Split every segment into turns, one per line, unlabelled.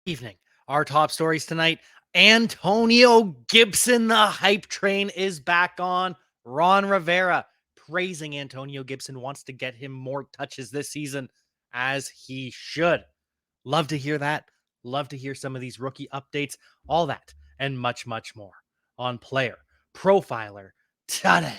Evening. Our top stories tonight. Antonio Gibson, the hype train is back on. Ron Rivera praising Antonio Gibson, wants to get him more touches this season, as he should. Love to hear that. Love to hear some of these rookie updates, all that and much, much more on Player Profiler today.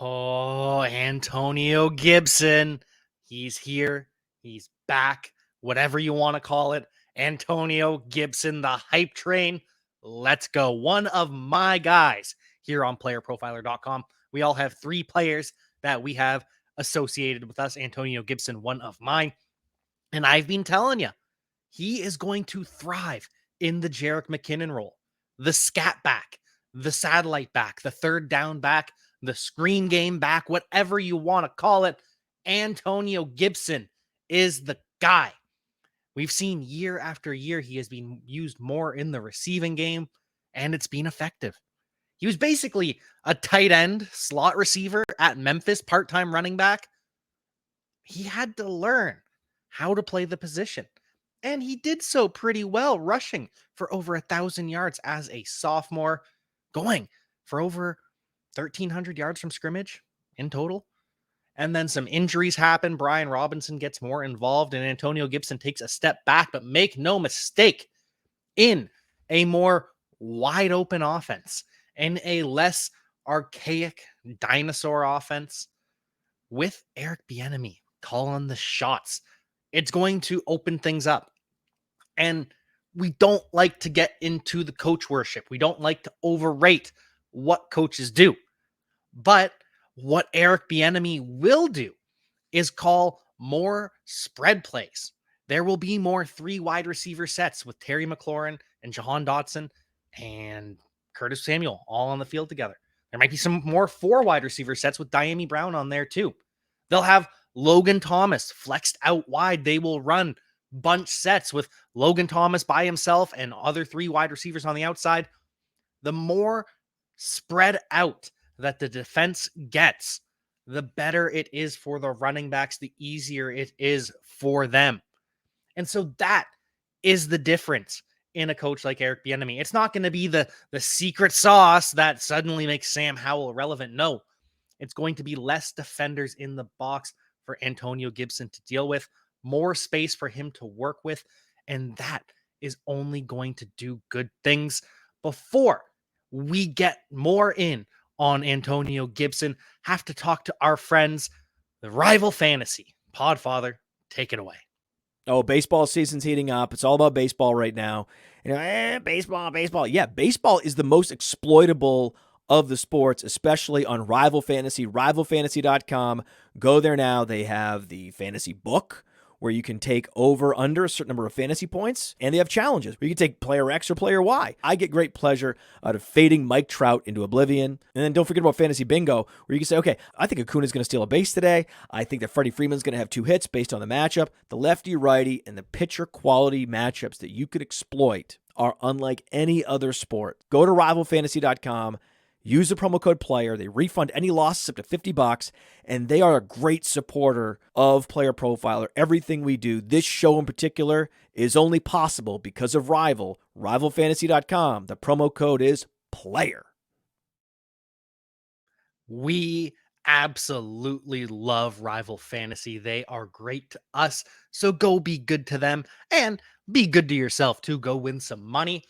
Oh, Antonio Gibson. He's here. He's back. Whatever you want to call it. Antonio Gibson, the hype train. Let's go. One of my guys here on playerprofiler.com. We all have 3 players that we have associated with us. Antonio Gibson, one of mine. And I've been telling you, he is going to thrive in the Jerick McKinnon role, the scat back, the satellite back, the third down back, the screen game back, whatever you want to call it. Antonio Gibson is the guy. We've seen year after year he has been used more in the receiving game, and it's been effective. He was basically a tight end slot receiver at Memphis, part-time running back. He had to learn how to play the position. And he did so pretty well, rushing for over 1,000 yards as a sophomore, going for over 1,300 yards from scrimmage in total. And then some injuries happen. Brian Robinson gets more involved, and Antonio Gibson takes a step back. But make no mistake, in a more wide open offense, in a less archaic dinosaur offense, with Eric Bieniemy calling the shots, it's going to open things up. And we don't like to get into the coach worship. We don't like to overrate what coaches do. But what Eric Bieniemy will do is call more spread plays. There will be more 3 wide receiver sets with Terry McLaurin and Jahan Dotson and Curtis Samuel all on the field together. There might be some more 4 wide receiver sets with Diami Brown on there too. They'll have Logan Thomas flexed out wide. They will run bunch sets with Logan Thomas by himself and other 3 wide receivers on the outside. The more spread out that the defense gets, the better it is for the running backs, the easier it is for them. And so that is the difference in a coach like Eric Bieniemy. It's not going to be the secret sauce that suddenly makes Sam Howell relevant. No, it's going to be less defenders in the box for Antonio Gibson to deal with, more space for him to work with, and that is only going to do good things. Before we get more in on Antonio Gibson, have to talk to our friends, the Rival Fantasy. Podfather, take it away.
Oh, baseball season's heating up. It's all about baseball right now. Baseball. Yeah, baseball is the most exploitable of the sports, especially on Rival Fantasy, rivalfantasy.com. Go there now. They have the fantasy book where you can take over under a certain number of fantasy points, and they have challenges where you can take player X or player Y. I get great pleasure out of fading Mike Trout into oblivion. And then don't forget about Fantasy Bingo, where you can say, okay, I think Acuna's going to steal a base today. I think that Freddie Freeman's going to have 2 hits based on the matchup. The lefty-righty and the pitcher quality matchups that you could exploit are unlike any other sport. Go to rivalfantasy.com. Use the promo code PLAYER. They refund any losses up to $50, and they are a great supporter of Player Profiler. Everything we do, this show in particular, is only possible because of Rival. Rivalfantasy.com. The promo code is PLAYER.
We absolutely love Rival Fantasy. They are great to us, so go be good to them and be good to yourself too. Go win some money.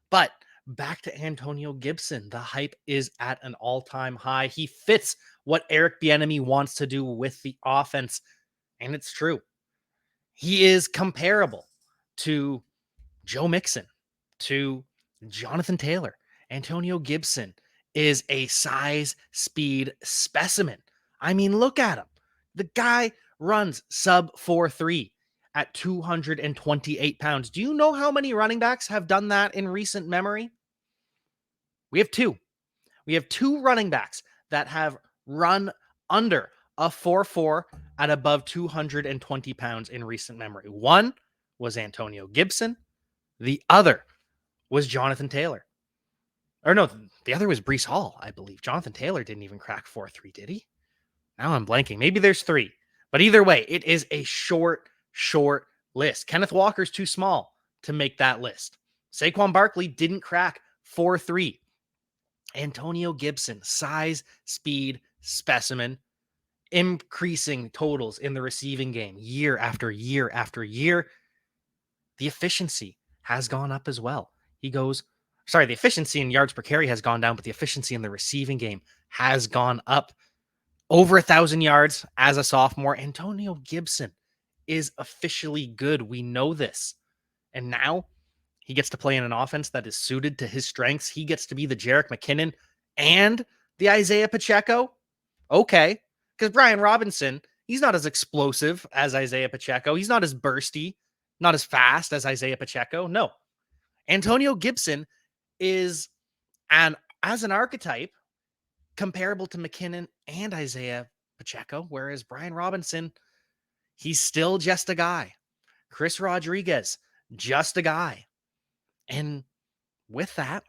But back to Antonio Gibson. The hype is at an all-time high. He fits what Eric Bieniemy wants to do with the offense, and it's true. He is comparable to Joe Mixon, to Jonathan Taylor. Antonio Gibson is a size, speed specimen. I mean, look at him. The guy runs sub 4.3 at 228 pounds. Do you know how many running backs have done that in recent memory? We have 2. We have 2 running backs that have run under a 4.4 at above 220 pounds in recent memory. One was Antonio Gibson. The other was Jonathan Taylor. Or no, the other was Breece Hall, I believe. Jonathan Taylor didn't even crack 4.3, did he? Now I'm blanking. Maybe there's 3. But either way, it is a short list. Kenneth Walker's too small to make that list. Saquon Barkley didn't crack 4.3. Antonio Gibson, size, speed, specimen, increasing totals in the receiving game year after year after year. The efficiency has gone up as well. The efficiency in yards per carry has gone down, but the efficiency in the receiving game has gone up. Over 1,000 yards as a sophomore. Antonio Gibson is officially good. We know this. And now he gets to play in an offense that is suited to his strengths. He gets to be the Jerick McKinnon and the Isaiah Pacheco. Okay. Because Brian Robinson, he's not as explosive as Isaiah Pacheco. He's not as bursty, not as fast as Isaiah Pacheco. No. Antonio Gibson is as an archetype comparable to McKinnon and Isaiah Pacheco, whereas Brian Robinson, he's still just a guy. Chris Rodriguez, just a guy. And with that,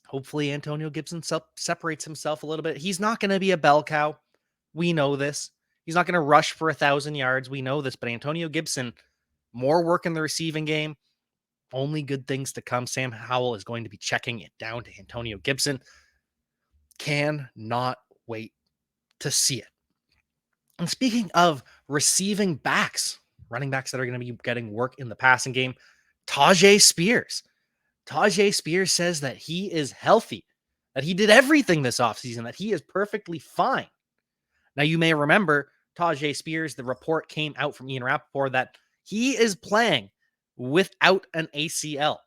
hopefully Antonio Gibson separates himself a little bit. He's not going to be a bell cow. We know this. He's not going to rush for 1,000 yards. We know this. But Antonio Gibson, more work in the receiving game. Only good things to come. Sam Howell is going to be checking it down to Antonio Gibson. Cannot wait to see it. And speaking of receiving backs, running backs that are going to be getting work in the passing game, Tyjae Spears. Tyjae Spears says that he is healthy, that he did everything this offseason, that he is perfectly fine. Now, you may remember Tyjae Spears, the report came out from Ian Rappaport that he is playing without an ACL.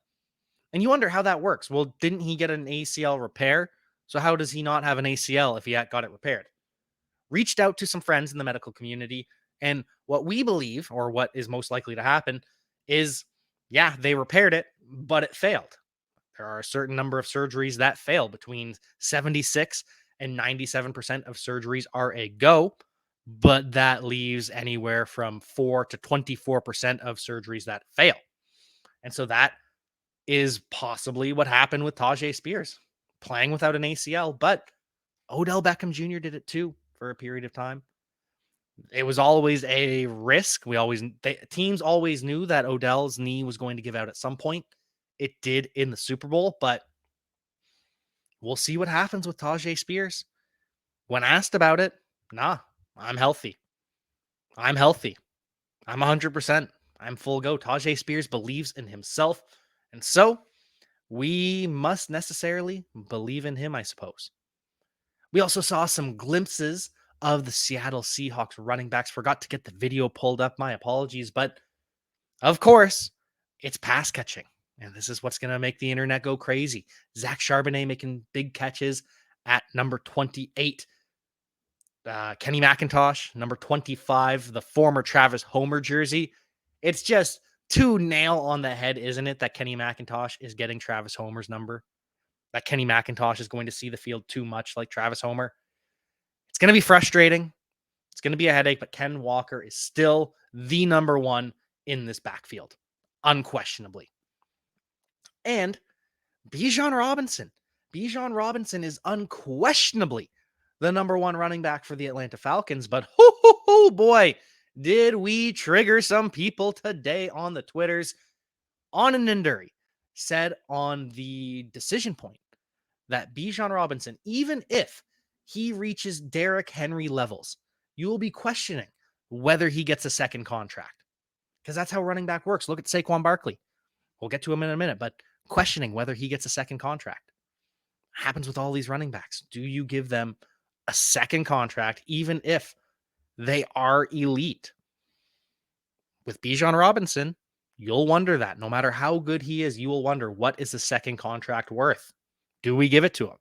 And you wonder how that works. Well, didn't he get an ACL repair? So how does he not have an ACL if he got it repaired? Reached out to some friends in the medical community, and what we believe, or what is most likely to happen, is, yeah, they repaired it, but it failed. There are a certain number of surgeries that fail. Between 76 and 97% of surgeries are a go, but that leaves anywhere from 4 to 24% of surgeries that fail. And so that is possibly what happened with Tyjae Spears, playing without an ACL, but Odell Beckham Jr. did it too for a period of time. It was always a risk. Teams always knew that Odell's knee was going to give out at some point. It did in the Super Bowl, but we'll see what happens with Tyjae Spears. When asked about it, nah, I'm healthy. I'm 100%. I'm full go. Tyjae Spears believes in himself, and so we must necessarily believe in him, I suppose. We also saw some glimpses of the Seattle Seahawks running backs. Forgot to get the video pulled up. My apologies. But of course, it's pass catching. And this is what's going to make the internet go crazy. Zach Charbonnet making big catches at number 28. Kenny McIntosh, number 25, the former Travis Homer jersey. It's just too nail on the head, isn't it, that Kenny McIntosh is getting Travis Homer's number? That Kenny McIntosh is going to see the field too much like Travis Homer. It's going to be frustrating. It's going to be a headache, but Ken Walker is still the number one in this backfield, unquestionably. And Bijan Robinson. Bijan Robinson is unquestionably the number one running back for the Atlanta Falcons, but boy, did we trigger some people today on the Twitters. Onaninduri said on the decision point that Bijan Robinson, even if he reaches Derrick Henry levels, you will be questioning whether he gets a second contract. Because that's how running back works. Look at Saquon Barkley. We'll get to him in a minute, but questioning whether he gets a second contract. Happens with all these running backs. Do you give them a second contract, even if they are elite? With Bijan Robinson, you'll wonder that. No matter how good he is, you will wonder, what is the second contract worth? Do we give it to him?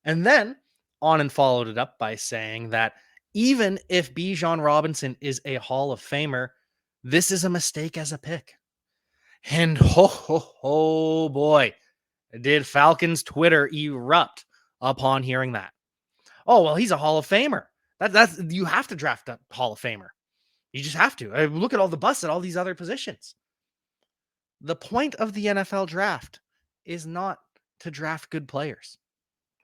And then Onan followed it up by saying that even if Bijan Robinson is a Hall of Famer, this is a mistake as a pick. And boy, did Falcons Twitter erupt upon hearing that. Oh, well, he's a Hall of Famer. That's you have to draft a Hall of Famer. You just have to. Look at all the busts at all these other positions. The point of the NFL draft is not to draft good players.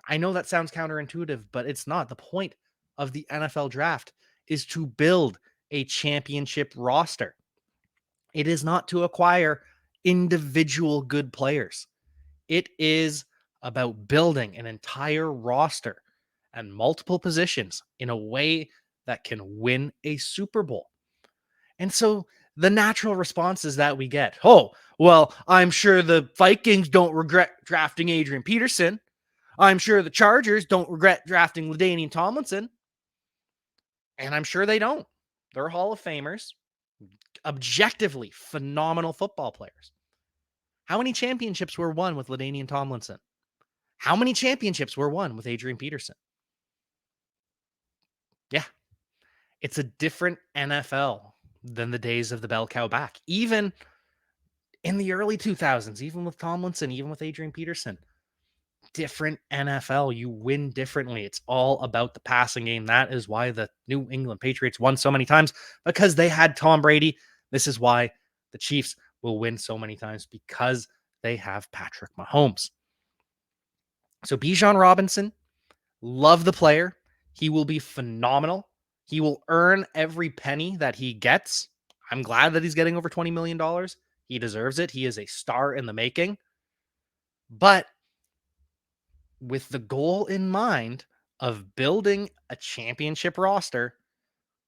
I know that sounds counterintuitive, but it's not. The point of the NFL draft is to build a championship roster. It is not to acquire individual good players. It is about building an entire roster and multiple positions in a way that can win a Super Bowl. And so the natural responses that we get, oh, well, I'm sure the Vikings don't regret drafting Adrian Peterson. I'm sure the Chargers don't regret drafting LaDainian Tomlinson. And I'm sure they don't. They're Hall of Famers, objectively phenomenal football players. How many championships were won with LaDainian Tomlinson? How many championships were won with Adrian Peterson? Yeah, it's a different NFL than the days of the bell cow back. Even in the early 2000s, even with Tomlinson, even with Adrian Peterson, different NFL. You win differently. It's all about the passing game. That is why the New England Patriots won so many times, because they had Tom Brady. This is why the Chiefs will win so many times, because they have Patrick Mahomes. So Bijan Robinson, love the player. He will be phenomenal. He will earn every penny that he gets. I'm glad that he's getting over $20 million. He deserves it. He is a star in the making. But with the goal in mind of building a championship roster,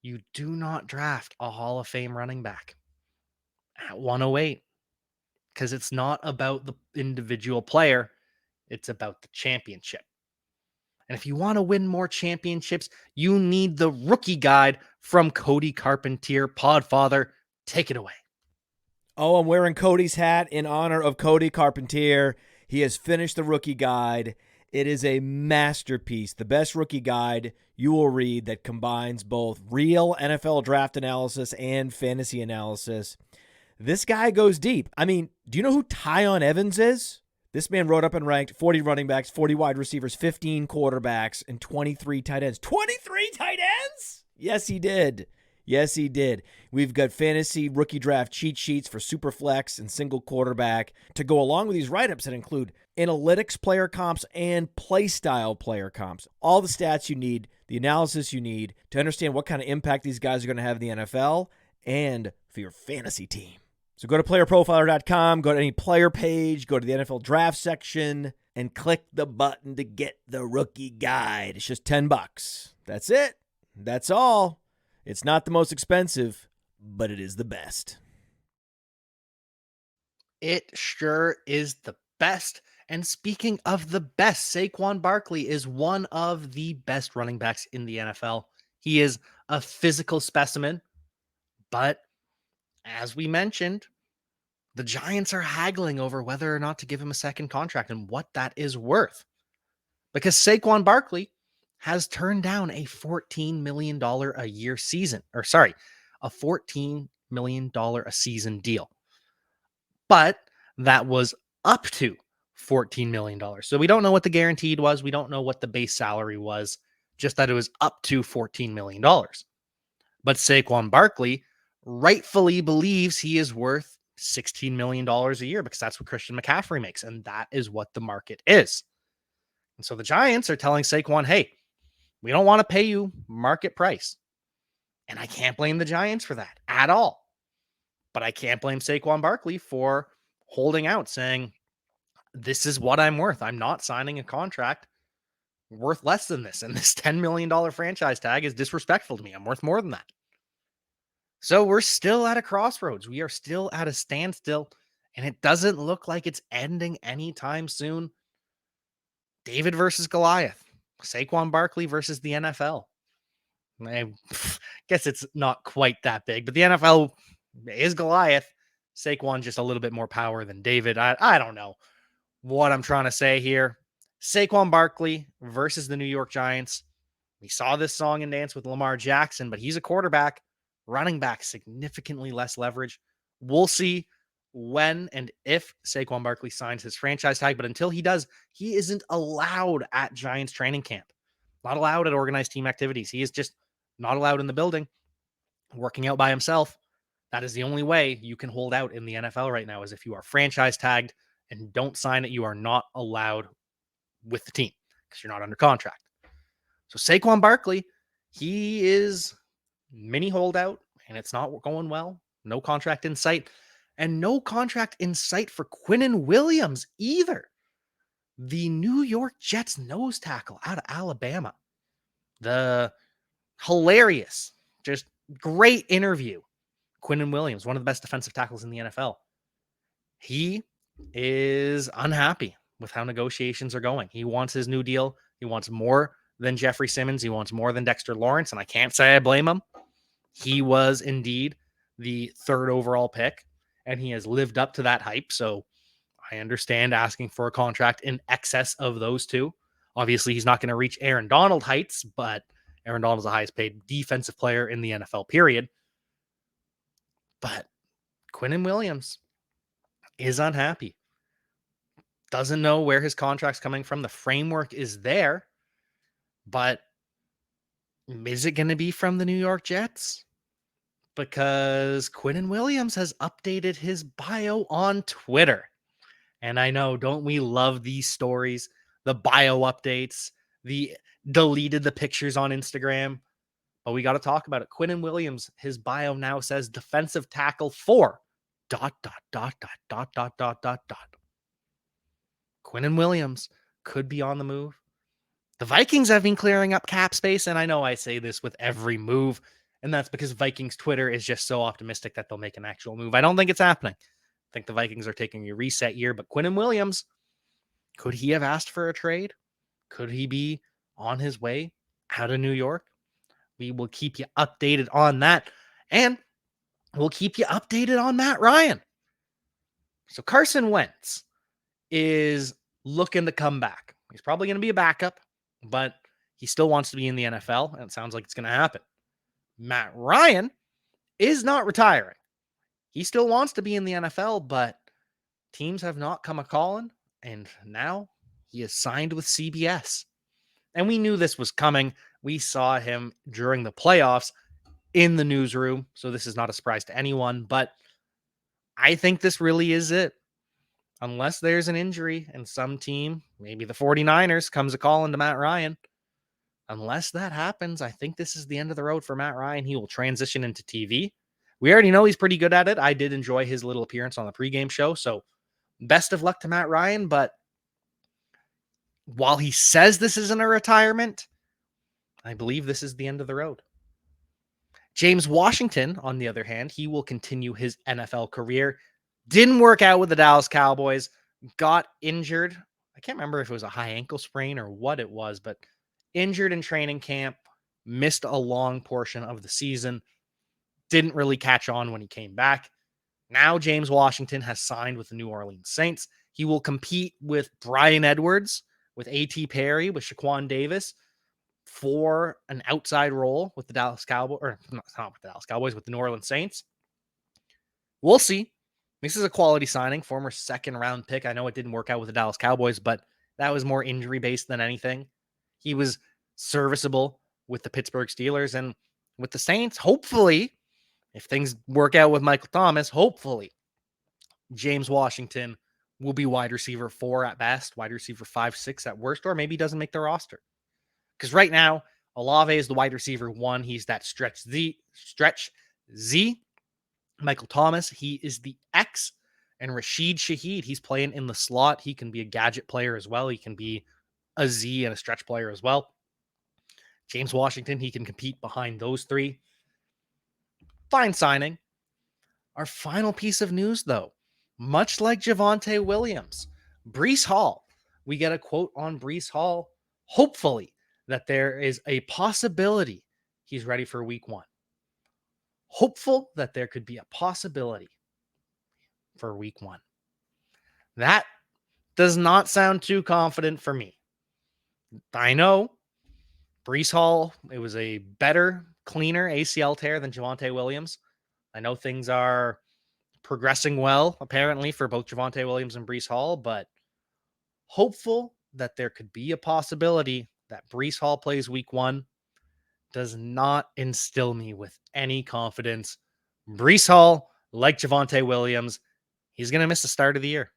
you do not draft a Hall of Fame running back at 108, because it's not about the individual player. It's about the championship. And if you want to win more championships, you need the rookie guide from Cody Carpentier. Podfather, take it away.
Oh, I'm wearing Cody's hat in honor of Cody Carpentier. He has finished the rookie guide. It is a masterpiece, the best rookie guide you will read that combines both real NFL draft analysis and fantasy analysis. This guy goes deep. I mean, do you know who Tyon Evans is? This man wrote up and ranked 40 running backs, 40 wide receivers, 15 quarterbacks, and 23 tight ends. 23 tight ends? Yes, he did. Yes, he did. We've got fantasy rookie draft cheat sheets for super flex and single quarterback to go along with these write-ups that include analytics player comps and play style player comps. All the stats you need, the analysis you need to understand what kind of impact these guys are going to have in the NFL and for your fantasy team. So go to PlayerProfiler.com, go to any player page, go to the NFL draft section, and click the button to get the rookie guide. It's just $10. That's it. That's all. It's not the most expensive, but it is the best.
It sure is the best. And speaking of the best, Saquon Barkley is one of the best running backs in the NFL. He is a physical specimen, but as we mentioned, the Giants are haggling over whether or not to give him a second contract and what that is worth. Because Saquon Barkley has turned down a $14 million a year season, a $14 million a season deal. But that was up to $14 million. So we don't know what the guaranteed was. We don't know what the base salary was, just that it was up to $14 million. But Saquon Barkley rightfully believes he is worth $16 million a year, because that's what Christian McCaffrey makes. And that is what the market is. And so the Giants are telling Saquon, hey, we don't want to pay you market price. And I can't blame the Giants for that at all. But I can't blame Saquon Barkley for holding out, saying, this is what I'm worth. I'm not signing a contract worth less than this. And this $10 million franchise tag is disrespectful to me. I'm worth more than that. So we're still at a crossroads. We are still at a standstill, and it doesn't look like it's ending anytime soon. David versus Goliath. Saquon Barkley versus the NFL. I guess it's not quite that big, but the NFL is Goliath. Saquon just a little bit more power than David. I don't know what I'm trying to say here. Saquon Barkley versus the New York Giants. We saw this song and dance with Lamar Jackson, but he's a quarterback. Running back, significantly less leverage. We'll see when and if Saquon Barkley signs his franchise tag, but until he does, he isn't allowed at Giants training camp. Not allowed at organized team activities. He is just not allowed in the building, working out by himself. That is the only way you can hold out in the NFL right now, is if you are franchise tagged and don't sign it, you are not allowed with the team because you're not under contract. So Saquon Barkley, he is mini holdout, and it's not going well. No contract in sight, and no contract in sight for Quinnen Williams either. The New York Jets nose tackle out of Alabama. The hilarious, just great interview. Quinnen Williams, one of the best defensive tackles in the NFL. He is unhappy with how negotiations are going. He wants his new deal. He wants more than Jeffrey Simmons. He wants more than Dexter Lawrence, and I can't say I blame him. He was indeed the 3rd overall pick, and he has lived up to that hype. So I understand asking for a contract in excess of those two. Obviously, he's not going to reach Aaron Donald heights, but Aaron Donald's the highest paid defensive player in the NFL, period. But Quinnen Williams is unhappy. Doesn't know where his contract's coming from. The framework is there, but is it going to be from the New York Jets? Because Quinnen Williams has updated his bio on Twitter. And I know, don't we love these stories? The bio updates, the deleted the pictures on Instagram. But we got to talk about it. Quinnen Williams, his bio now says defensive tackle for ... Quinnen Williams could be on the move. The Vikings have been clearing up cap space, and I know I say this with every move, and that's because Vikings Twitter is just so optimistic that they'll make an actual move. I don't think it's happening. I think the Vikings are taking a reset year, but Quinnen Williams, could he have asked for a trade? Could he be on his way out of New York? We will keep you updated on that, and we'll keep you updated on Matt Ryan. So Carson Wentz is looking to come back. He's probably going to be a backup, but he still wants to be in the NFL, and it sounds like it's going to happen. Matt Ryan is not retiring. He still wants to be in the NFL, but teams have not come a-calling, and now he is signed with CBS. And we knew this was coming. We saw him during the playoffs in the newsroom, so this is not a surprise to anyone, but I think this really is it. Unless there's an injury and some team, maybe the 49ers, comes a-calling to Matt Ryan, unless that happens, I think this is the end of the road for Matt Ryan. He will transition into TV. We already know he's pretty good at it. I did enjoy his little appearance on the pregame show, so best of luck to Matt Ryan, but while he says this isn't a retirement, I believe this is the end of the road. James Washington, on the other hand, he will continue his NFL career. Didn't work out with the Dallas Cowboys, got injured. I can't remember if it was a high ankle sprain or what it was, but injured in training camp, missed a long portion of the season, didn't really catch on when he came back. Now James Washington has signed with the New Orleans Saints. He will compete with Brian Edwards, with A.T. Perry, with Shaquan Davis for an outside role with the Dallas Cowboys, or not with the Dallas Cowboys, with the New Orleans Saints. We'll see. This is a quality signing, former 2nd-round pick. I know it didn't work out with the Dallas Cowboys, but that was more injury-based than anything. He was serviceable with the Pittsburgh Steelers, and with the Saints, hopefully, if things work out with Michael Thomas, hopefully, James Washington will be wide receiver 4 at best, wide receiver 5, 6 at worst, or maybe doesn't make the roster. Because right now, Olave is the wide receiver 1. He's that stretch Z. Michael Thomas, he is the X. And Rashid Shaheed, he's playing in the slot. He can be a gadget player as well. He can be a Z and a stretch player as well. James Washington, he can compete behind those 3. Fine signing. Our final piece of news, though, much like Javonte Williams, Breece Hall. We get a quote on Breece Hall, hopefully, that there is a possibility he's ready for week 1. Hopeful that there could be a possibility for week 1. That does not sound too confident for me. I know Breece Hall, it was a better, cleaner ACL tear than Javonte Williams. I know things are progressing well, apparently, for both Javonte Williams and Breece Hall, but hopeful that there could be a possibility that Breece Hall plays week 1 does not instill me with any confidence. Breece Hall, like Javonte Williams, he's going to miss the start of the year.